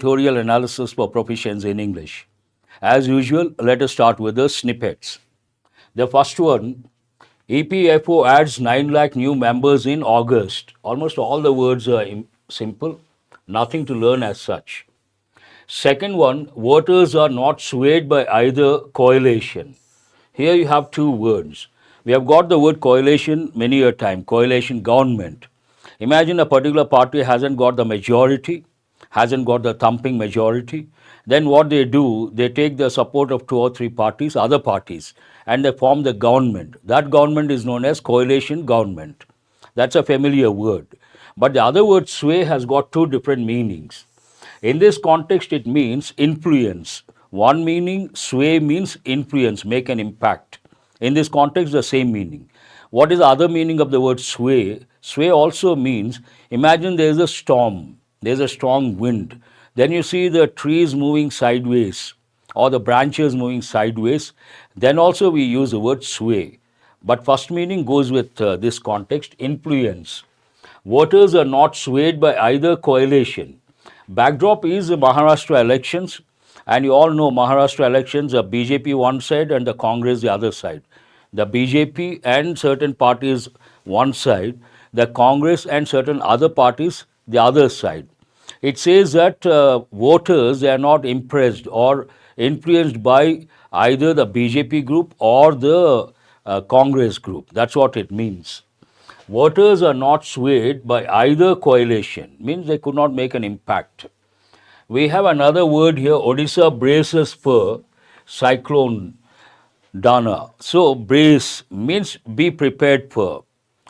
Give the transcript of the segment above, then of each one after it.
Editorial Analysis for Proficiency in English. As usual, let us start with the snippets. The first one, EPFO adds 9 lakh new members in August. Almost all the words are simple, nothing to learn as such. Second one, voters are not swayed by either coalition. Here you have two words. We have got the word coalition many a time, coalition government. Imagine a particular party hasn't got the majority, hasn't got the thumping majority. Then what they do, they take the support of 2 or 3 parties, other parties, and they form the government. That government is known as coalition government. That's a familiar word. But the other word sway has got two different meanings. In this context, it means influence. One meaning, sway means influence, make an impact. In this context, the same meaning. What is the other meaning of the word sway? Sway also means, imagine there is a storm, there is a strong wind. Then you see the trees moving sideways or the branches moving sideways. Then also we use the word sway. But first meaning goes with this context, influence. Voters are not swayed by either coalition. Backdrop is the Maharashtra elections, and you all know Maharashtra elections are BJP one side and the Congress the other side. The BJP and certain parties one side, the Congress and certain other parties the other side. It says that voters, they are not impressed or influenced by either the BJP group or the Congress group. That's what it means. Voters are not swayed by either coalition, means they could not make an impact. We have another word here, Odisha braces for cyclone Dana. So brace means be prepared for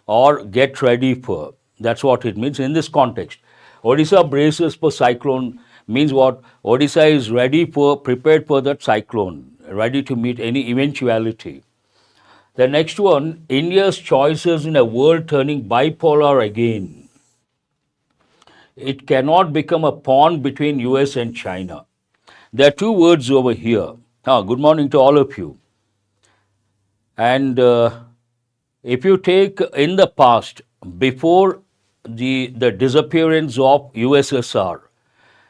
or get ready for. That's what it means in this context. Odisha braces for cyclone means what? Odisha is ready for, prepared for that cyclone, ready to meet any eventuality. The next one, India's choices in a world turning bipolar again. It cannot become a pawn between US and China. There are two words over here. Good morning to all of you. And if you take in the past, before the disappearance of USSR,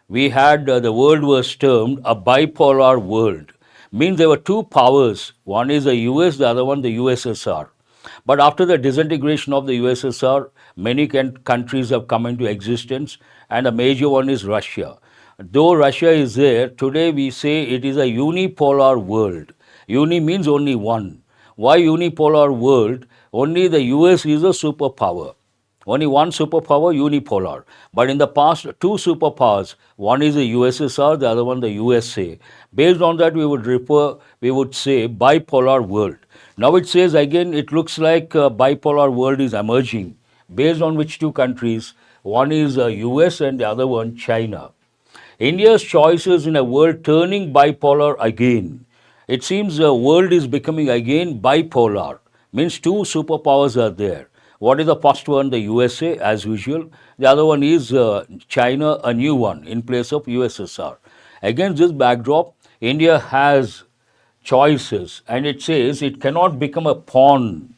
we had the world was termed a bipolar world. Means there were two powers. One is the US, the other one the USSR. But after the disintegration of the USSR, many countries have come into existence, and a major one is Russia. Though Russia is there, today we say it is a unipolar world. Uni means only one. Why unipolar world? Only the US is a superpower. Only one superpower, unipolar. But in the past, two superpowers. One is the USSR, the other one the USA. Based on that, we would say bipolar world. Now it says again, it looks like a bipolar world is emerging. Based on which two countries? One is US and the other one China. India's choices in a world turning bipolar again. It seems the world is becoming again bipolar. Means two superpowers are there. What is the first one? The USA, as usual. The other one is China, a new one in place of USSR. Against this backdrop, India has choices, and it says it cannot become a pawn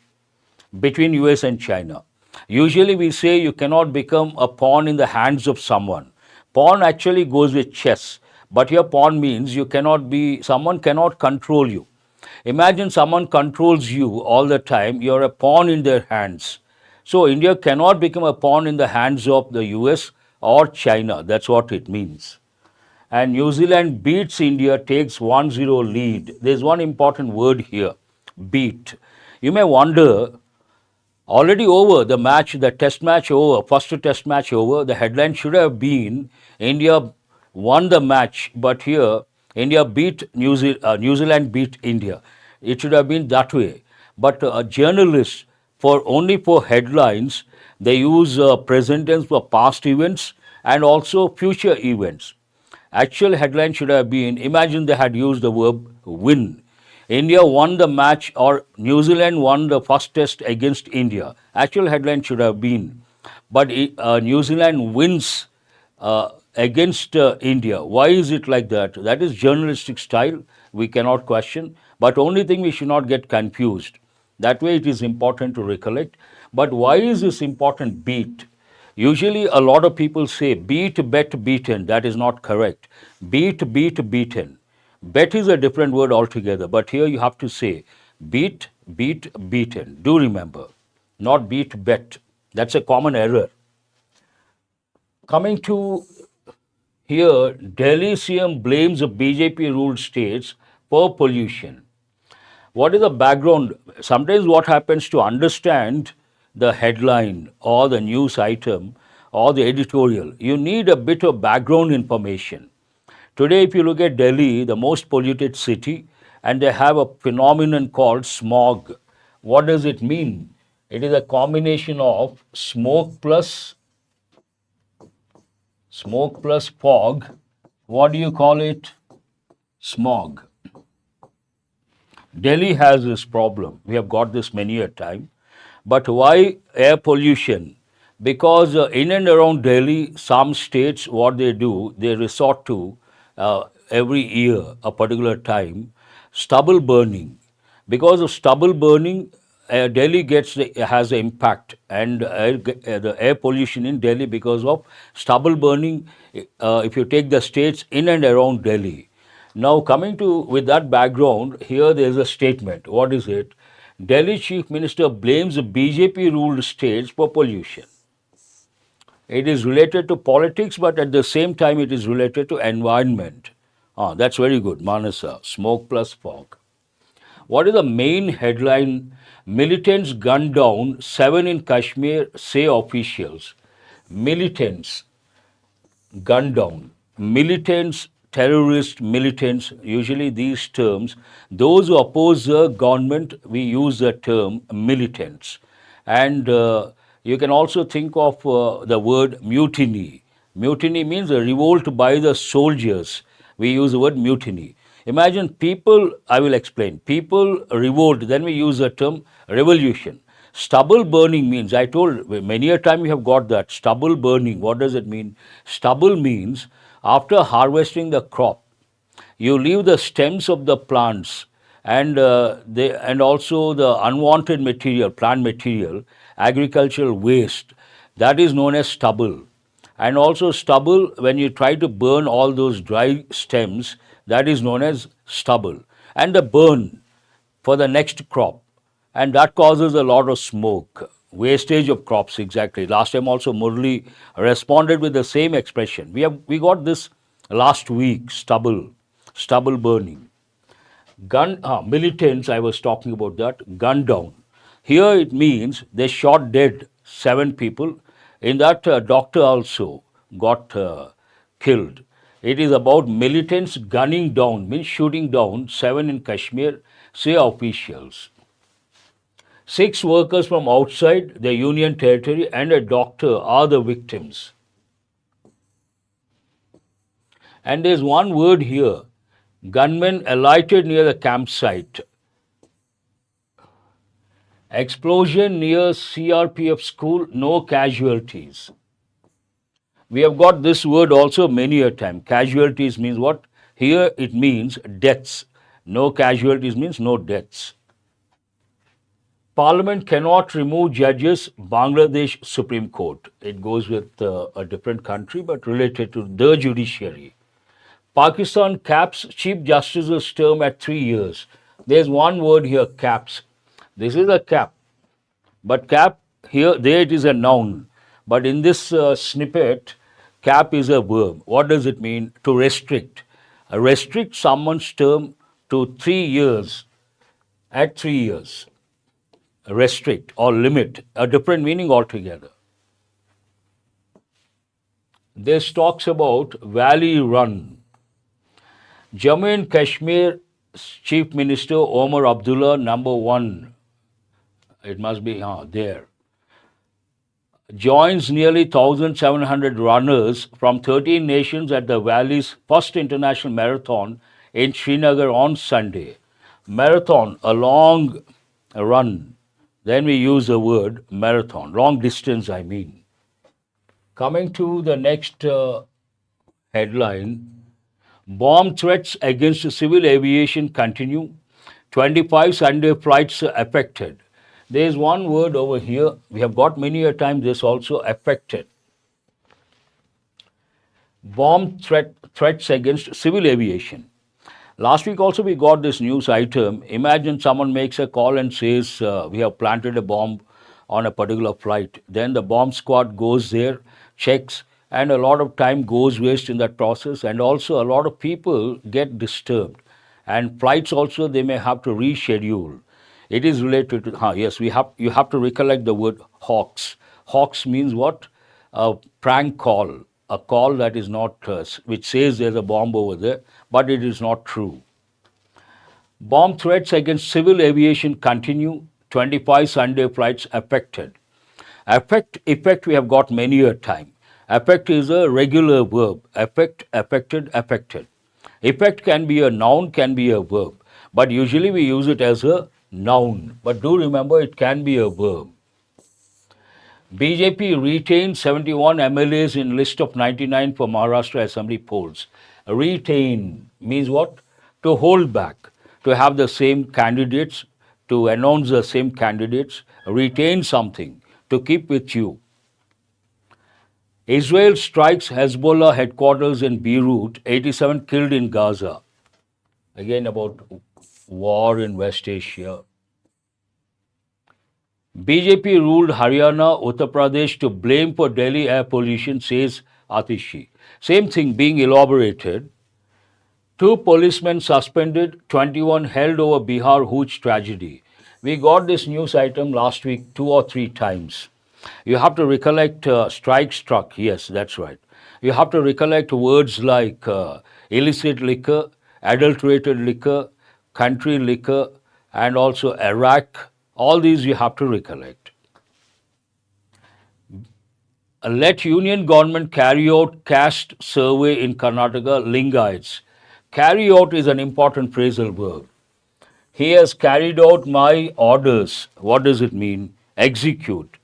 between US and China. Usually we say you cannot become a pawn in the hands of someone. Pawn actually goes with chess, but here pawn means someone cannot control you. Imagine someone controls you all the time, you're a pawn in their hands. So India cannot become a pawn in the hands of the US or China. That's what it means. And New Zealand beats India, takes 1-0 lead. There's one important word here, beat. You may wonder, already over the match, the test match over, first test match over, the headline should have been India won the match, but here India beat New Zealand beat India. It should have been that way. But journalists, only for headlines, they use present tense for past events and also future events. Actual headline should have been, imagine they had used the verb win. India won the match, or New Zealand won the first test against India. Actual headline should have been, but New Zealand wins against India. Why is it like that? That is journalistic style, we cannot question. But only thing, we should not get confused. That way it is important to recollect. But why is this important beat? Usually, a lot of people say beat, bet, beaten. That is not correct. Beat, beaten. Bet is a different word altogether, but here you have to say beat, beaten. Do remember, not beat, bet. That's a common error. Coming to here, Delhi CM blames the BJP ruled states for pollution. What is the background? Sometimes what happens to understand the headline or the news item or the editorial, you need a bit of background information. Today, if you look at Delhi, the most polluted city, and they have a phenomenon called smog. What does it mean? It is a combination of smoke plus fog. What do you call it? Smog. Delhi has this problem. We have got this many a time. But why air pollution? Because in and around Delhi, some states, what they do, they resort to every year, a particular time, stubble burning. Because of stubble burning, Delhi has an impact, and the air pollution in Delhi because of stubble burning. If you take the states in and around Delhi, now coming to with that background, here there is a statement. What is it? Delhi Chief Minister blames the BJP-ruled states for pollution. It is related to politics, but at the same time, it is related to environment. Ah, that's very good, Manasa. Smoke plus fog. What is the main headline? Militants gunned down 7 in Kashmir, say officials. Militants gunned down. Militants, terrorists, militants, usually these terms, those who oppose the government, we use the term militants. And you can also think of the word mutiny. Mutiny means a revolt by the soldiers. We use the word mutiny. Imagine people, I will explain, people revolt, then we use the term revolution. Stubble burning means, I told many a time you have got that. Stubble burning, what does it mean? Stubble means after harvesting the crop, you leave the stems of the plants and also the unwanted material, plant material, agricultural waste. That is known as stubble. And also stubble, when you try to burn all those dry stems, that is known as stubble. And the burn for the next crop. And that causes a lot of smoke, wastage of crops, exactly. Last time also Murthy responded with the same expression. We got this last week, stubble burning. Militants, I was talking about that, gunned down. Here it means they shot dead 7 people. In that, doctor also got killed. It is about militants gunning down, means shooting down 7 in Kashmir, say officials. 6 workers from outside the Union Territory and a doctor are the victims. And there's one word here. Gunmen alighted near the campsite. Explosion near CRPF school, no casualties. We have got this word also many a time. Casualties means what? Here it means deaths. No casualties means no deaths. Parliament cannot remove judges, Bangladesh Supreme Court. It goes with a different country but related to the judiciary. Pakistan caps Chief Justice's term at 3 years. There's one word here, caps. This is a cap. But cap, there it is a noun. But in this snippet, cap is a verb. What does it mean? To restrict. Restrict someone's term to 3 years. At 3 years. Restrict or limit, a different meaning altogether. This talks about Valley Run. Jammu and Kashmir Chief Minister Omar Abdullah, number 1, it must be there, joins nearly 1,700 runners from 13 nations at the Valley's first international marathon in Srinagar on Sunday. Marathon, a long run. Then we use the word marathon, long distance, I mean. Coming to the next headline, bomb threats against civil aviation continue. 25 Sunday flights affected. There is one word over here. We have got many a time this also affected. Bomb threats against civil aviation. Last week also we got this news item. Imagine someone makes a call and says, we have planted a bomb on a particular flight. Then the bomb squad goes there, checks, and a lot of time goes waste in that process, and also a lot of people get disturbed. And flights also, they may have to reschedule. It is related to, yes, you have to recollect the word hawks. Hawks means what? A prank call, a call that is not, which says there's a bomb over there, but it is not true. Bomb threats against civil aviation continue. 25 Sunday flights affected. Effect we have got many a time. Affect is a regular verb. Affect, affected, affected. Effect can be a noun, can be a verb. But usually we use it as a noun. But do remember it can be a verb. BJP retained 71 MLAs in list of 99 for Maharashtra Assembly polls. Retain means what? To hold back, to have the same candidates, to announce the same candidates, retain something, to keep with you. Israel strikes Hezbollah headquarters in Beirut, 87 killed in Gaza. Again about war in West Asia. BJP ruled Haryana, Uttar Pradesh to blame for Delhi air pollution, says Atishi. Same thing being elaborated. 2 policemen suspended, 21 held over Bihar Hooch tragedy. We got this news item last week 2 or 3 times. You have to recollect strike struck. Yes, that's right. You have to recollect words like illicit liquor, adulterated liquor, country liquor, and also Iraq. All these you have to recollect. Let union government carry out caste survey in Karnataka, Lingaites. Carry out is an important phrasal verb. He has carried out my orders. What does it mean? Execute.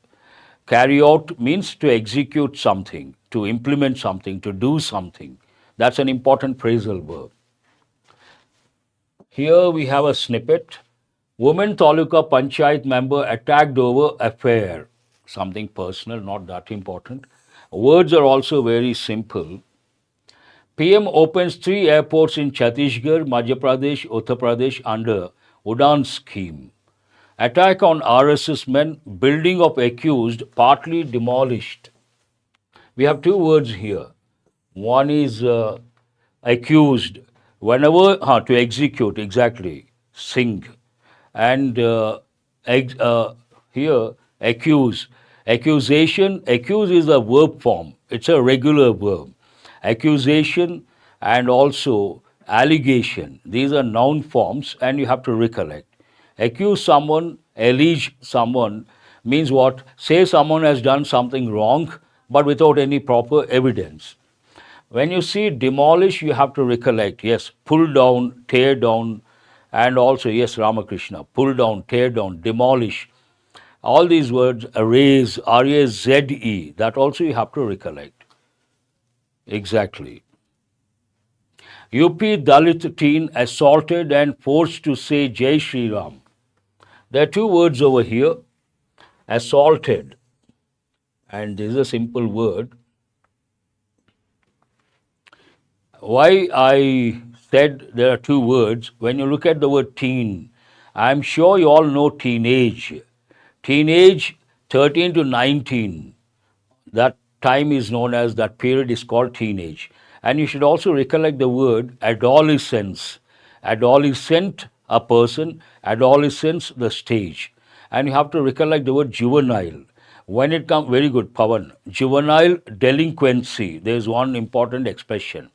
Carry out means to execute something, to implement something, to do something. That's an important phrasal verb. Here we have a snippet. Women Taluka Panchayat member attacked over affair. Something personal, not that important. Words are also very simple. PM opens 3 airports in Chhattisgarh, Madhya Pradesh, Uttar Pradesh under Udan scheme. Attack on RSS men, building of accused partly demolished. We have 2 words here. One is accused. Whenever, to execute, exactly, sing. And here, accuse. Accusation, accuse is a verb form. It's a regular verb. Accusation and also allegation. These are noun forms and you have to recollect. Accuse someone, allege someone means what? Say someone has done something wrong but without any proper evidence. When you see demolish, you have to recollect. Yes, pull down, tear down, and also, yes, Ramakrishna, pull down, tear down, demolish. All these words, raze, R-A-Z-E, that also you have to recollect. Exactly. UP Dalit teen assaulted and forced to say Jai Shri Ram. There are 2 words over here, assaulted, and this is a simple word. Why I said there are 2 words, when you look at the word teen, I'm sure you all know teenage. Teenage, 13 to 19, that time is known as, that period is called teenage. And you should also recollect the word adolescence. Adolescent, a person, adolescence, the stage. And you have to recollect the word juvenile. When it comes, very good, Pavan, juvenile delinquency, there is one important expression.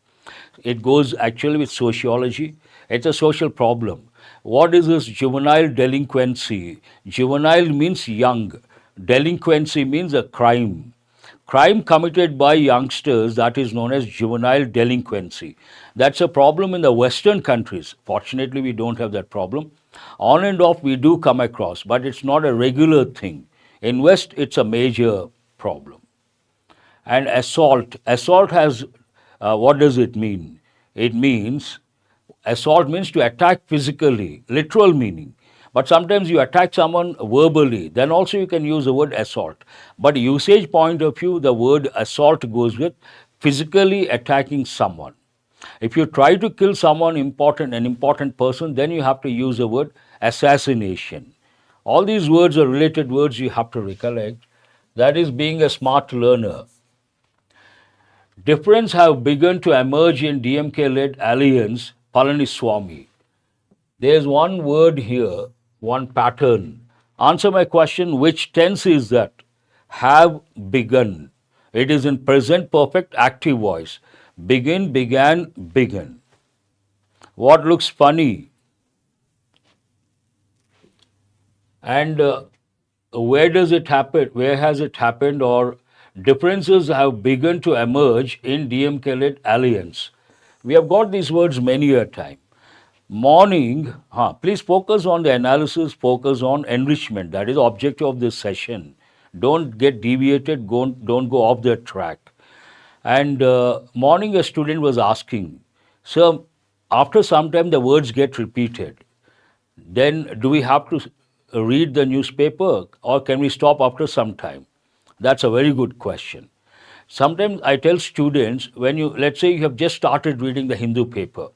It goes actually with sociology. It's a social problem. What is this juvenile delinquency? Juvenile means young. Delinquency means a crime. Crime committed by youngsters, that is known as juvenile delinquency. That's a problem in the Western countries. Fortunately, we don't have that problem. On and off, we do come across, but it's not a regular thing. In West, it's a major problem. And assault. Assault has, what does it mean? It means, assault means to attack physically, literal meaning. But sometimes you attack someone verbally, then also you can use the word assault. But usage point of view, the word assault goes with physically attacking someone. If you try to kill someone important, an important person, then you have to use the word assassination. All these words are related words you have to recollect. That is being a smart learner. Difference have begun to emerge in DMK-led alliance, Palaniswamy. There's one word here, one pattern. Answer my question, which tense is that? Have begun. It is in present perfect active voice. Begin, began, begun. What looks funny? And where does it happen? Where has it happened? Or differences have begun to emerge in DMK-led alliance. We have got these words many a time. Morning, please focus on the analysis, focus on enrichment. That is the objective of this session. Don't get deviated, don't go off the track. And morning, a student was asking, sir, after some time the words get repeated. Then do we have to read the newspaper or can we stop after some time? That's a very good question. Sometimes I tell students, when you, let's say you have just started reading the Hindu paper,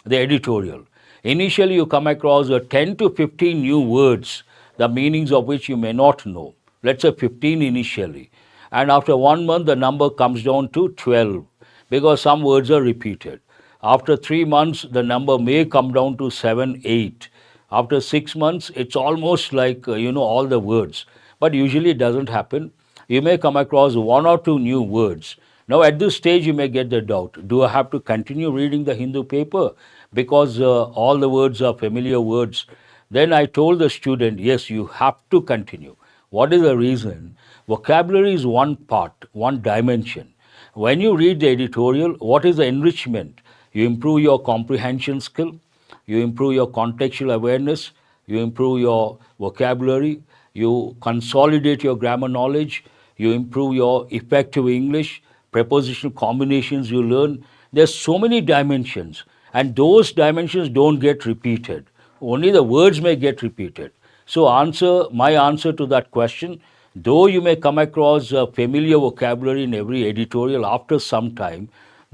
the editorial, initially you come across 10 to 15 new words, the meanings of which you may not know. Let's say 15 initially. And after 1 month, the number comes down to 12 because some words are repeated. After 3 months, the number may come down to 7, 8. After 6 months, it's almost like, all the words. But usually it doesn't happen. You may come across 1 or 2 new words. Now, at this stage, you may get the doubt, do I have to continue reading the Hindu paper because all the words are familiar words? Then I told the student, yes, you have to continue. What is the reason? Vocabulary is one part, one dimension. When you read the editorial, what is the enrichment? You improve your comprehension skill, you improve your contextual awareness, you improve your vocabulary, you consolidate your grammar knowledge, you improve your effective English, prepositional combinations you learn. There's so many dimensions, and those dimensions don't get repeated. Only the words may get repeated. So my answer to that question, though you may come across familiar vocabulary in every editorial after some time,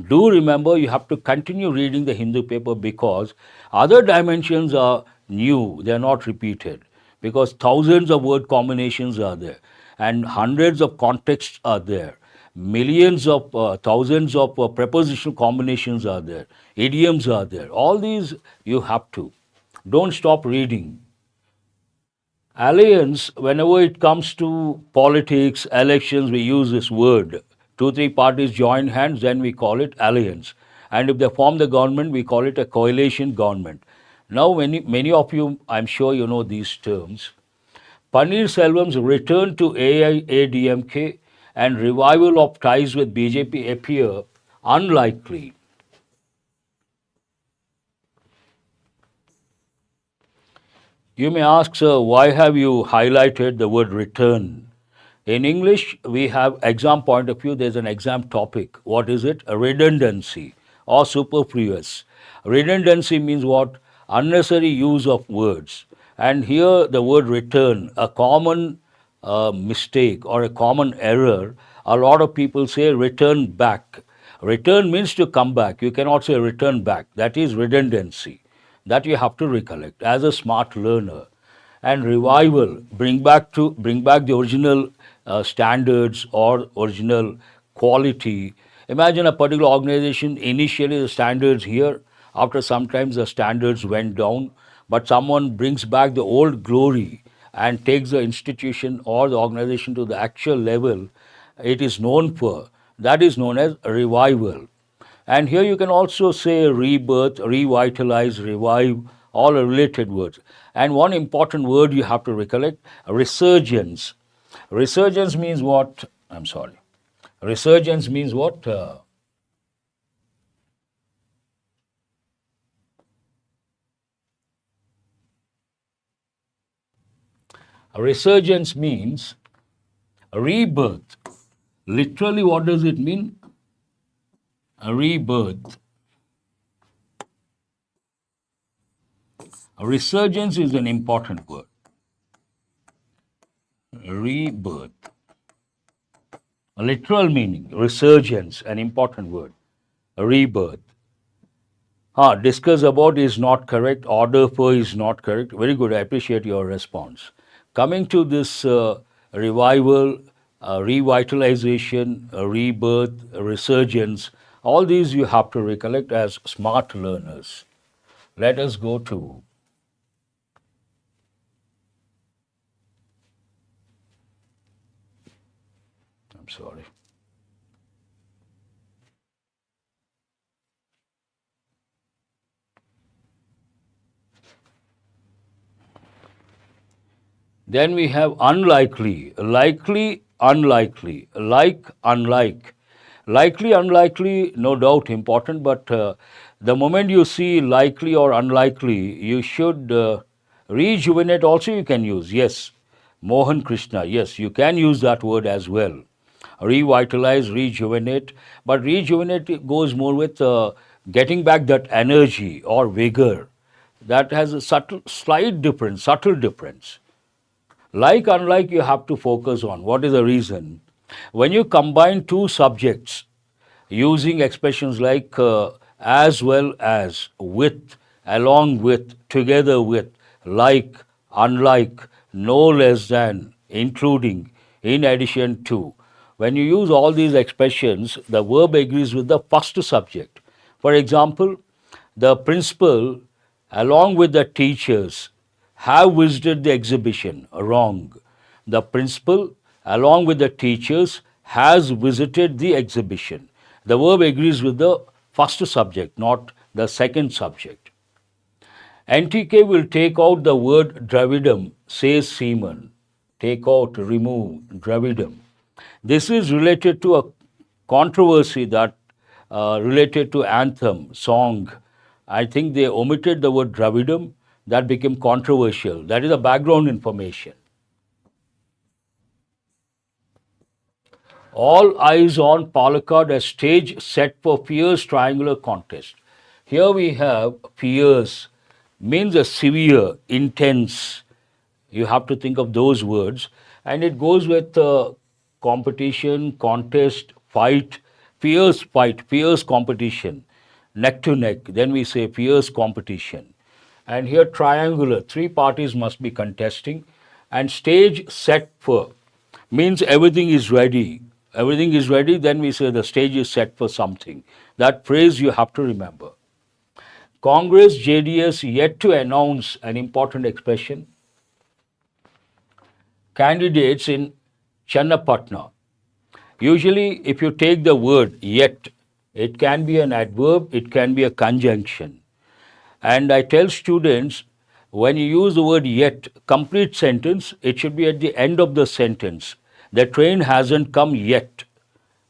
do remember you have to continue reading the Hindu paper because other dimensions are new, they are not repeated, because thousands of word combinations are there and hundreds of contexts are there. Millions of, thousands of prepositional combinations are there, idioms are there. All these you have to. Don't stop reading. Alliance, whenever it comes to politics, elections, we use this word. 2, 3 parties join hands, then we call it alliance. And if they form the government, we call it a coalition government. Now, many of you, I'm sure you know these terms. Selvan's return to AIADMK and revival of ties with BJP appear unlikely. You may ask, sir, why have you highlighted the word return? In English, we have exam point of view, there's an exam topic. What is it? A redundancy or superfluous. Redundancy means what? Unnecessary use of words. And here the word return, a common mistake or a common error, a lot of people say return back. Return means to come back. You cannot say return back. That is redundancy. That you have to recollect as a smart learner. And revival, bring back the original standards or original quality. Imagine a particular organization, initially the standards here, after sometimes the standards went down, but someone brings back the old glory and takes the institution or the organization to the actual level it is known for. That is known as revival. And here you can also say rebirth, revitalize, revive, all are related words. And one important word you have to recollect, resurgence. Resurgence means what? I'm sorry. Resurgence means what? Resurgence means rebirth. Literally, what does it mean? A rebirth. A resurgence is an important word. Rebirth. A literal meaning, resurgence, an important word. Rebirth. Discuss about is not correct. Order for is not correct. Very good. I appreciate your response. Coming to this revival, revitalization, rebirth, resurgence, all these you have to recollect as smart learners. Let us go to. I'm sorry. Then we have unlikely, likely, unlikely, like, unlike. Likely, unlikely, no doubt important, but the moment you see likely or unlikely, you should rejuvenate also you can use. Yes, Mohan Krishna, yes, you can use that word as well. Revitalize, rejuvenate, but rejuvenate goes more with getting back that energy or vigor. That has a slight difference, subtle difference. Like, unlike, you have to focus on. What is the reason? When you combine two subjects using expressions like as well as, with, along with, together with, like, unlike, no less than, including, in addition to. When you use all these expressions, the verb agrees with the first subject. For example, the principal, along with the teachers, have visited the exhibition. Wrong. The principal, along with the teachers, has visited the exhibition. The verb agrees with the first subject, not the second subject. NTK will take out the word Dravidam, says Seaman. Take out, remove, Dravidam. This is related to a controversy that related to anthem, song. I think they omitted the word Dravidam. That became controversial. That is the background information. All eyes on Palakkad, a stage set for fierce triangular contest. Here we have fierce, means a severe, intense. You have to think of those words. And it goes with competition, contest, fight, fierce competition, neck to neck. Then we say fierce competition. And here triangular, three parties must be contesting. And stage set for means everything is ready. Everything is ready, then we say the stage is set for something. That phrase you have to remember. Congress, JDS yet to announce an important expression. Candidates in Channapatna. Usually, if you take the word yet, it can be an adverb, it can be a conjunction. And I tell students, when you use the word yet, complete sentence, it should be at the end of the sentence. The train hasn't come yet.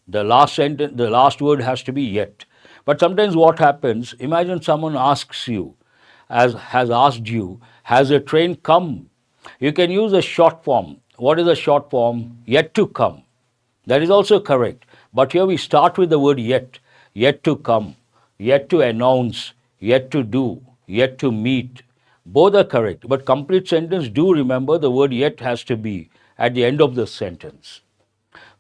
The last sentence, the last word has to be yet. But sometimes what happens, imagine someone asks you, has asked you, has a train come? You can use a short form. What is a short form? Yet to come. That is also correct. But here we start with the word yet to come, yet to announce, yet to do, yet to meet. Both are correct. But complete sentence, do remember the word yet has to be at the end of the sentence.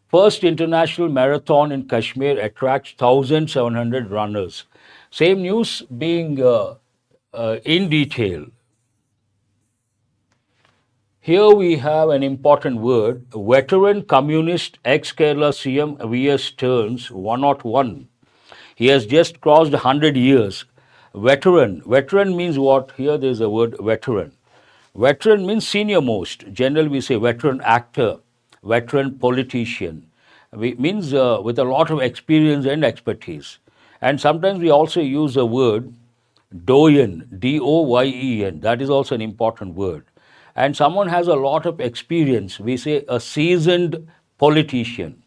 First international marathon in Kashmir attracts 1,700 runners. Same news being in detail. Here we have an important word, veteran communist ex-Kerala CM V.S. turns 101. He has just crossed 100 years. Veteran means what? Here there is a word veteran. Veteran means senior most. Generally we say veteran actor, veteran politician. Means with a lot of experience and expertise. And sometimes we also use the word doyen, D-O-Y-E-N. That is also an important word. And someone has a lot of experience. We say a seasoned politician.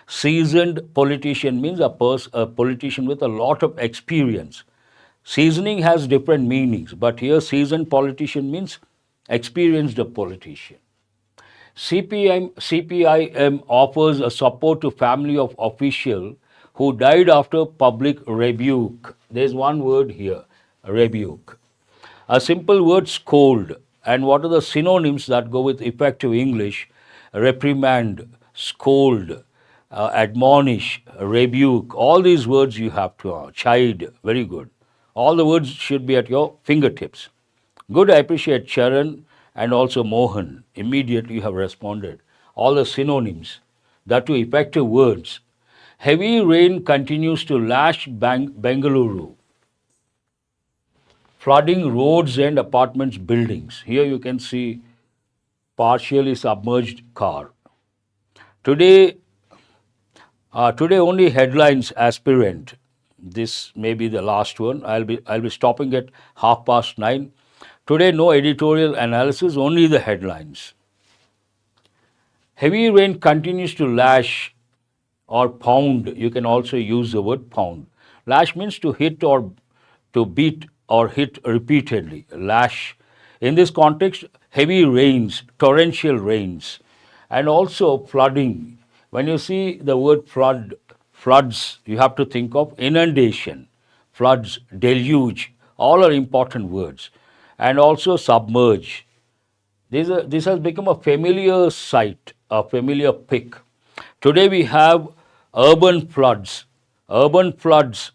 Seasoned politician means a politician with a lot of experience. Seasoning has different meanings, but here seasoned politician means experienced politician. CPIM offers a support to family of official who died after public rebuke. There's one word here, rebuke. A simple word, scold. And what are the synonyms that go with effective English? Reprimand, scold, admonish, rebuke, all these words you have to, chide, very good. All the words should be at your fingertips. Good, I appreciate Charan and also Mohan. Immediately you have responded. All the synonyms, that too effective words. Heavy rain continues to lash Bengaluru, flooding roads and apartments buildings. Here you can see partially submerged car. Today, today only headlines aspirant. This may be the last one. I'll be stopping at 9:30. Today no editorial analysis, only the headlines. Heavy rain continues to lash or pound. You can also use the word pound. Lash means to hit or to beat or hit repeatedly. Lash. In this context, heavy rains, torrential rains, and also flooding. When you see the word flood, floods, you have to think of inundation, floods, deluge, all are important words. And also submerge. This has become a familiar sight, a familiar pic. Today we have urban floods. Urban floods,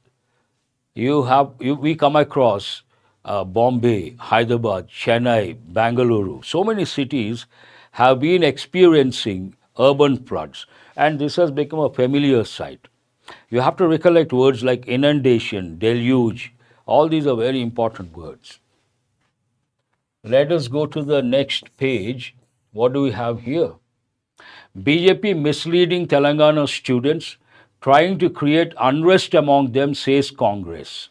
we come across Bombay, Hyderabad, Chennai, Bangalore. So many cities have been experiencing urban floods, and this has become a familiar sight. You have to recollect words like inundation, deluge. All these are very important words. Let us go to the next page. What do we have here? BJP misleading Telangana students, trying to create unrest among them, says Congress.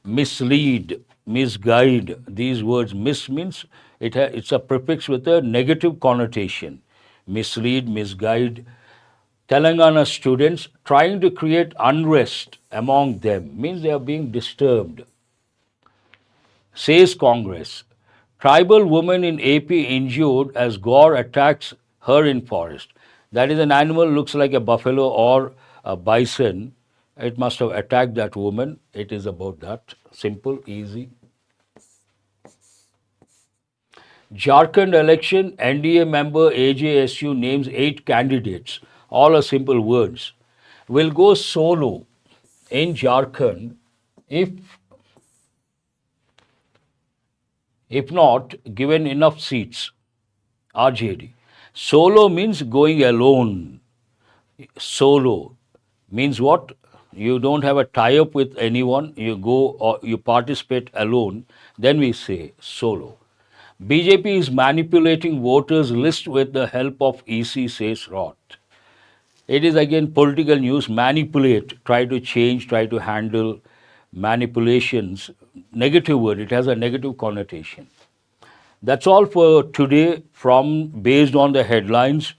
Mislead, misguide, these words, mis means it's a prefix with a negative connotation. Mislead, misguide. Telangana students trying to create unrest among them means they are being disturbed. Says Congress. Tribal woman in AP injured as Gore attacks her in forest. That is, an animal looks like a buffalo or a bison. It must have attacked that woman. It is about that. Simple, easy. Jharkhand election, NDA member AJSU names 8 candidates. All are simple words. Will go solo in Jharkhand if not given enough seats. RJD. Solo means going alone. Solo means what? You don't have a tie-up with anyone, you go or you participate alone, then we say solo. BJP is manipulating voters' list with the help of EC, says Roth. It is again political news, manipulate, try to change, try to handle manipulations. Negative word, it has a negative connotation. That's all for today based on the headlines.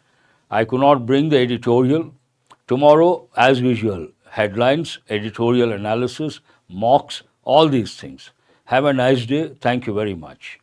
I could not bring the editorial. Tomorrow, as usual, headlines, editorial analysis, mocks, all these things. Have a nice day. Thank you very much.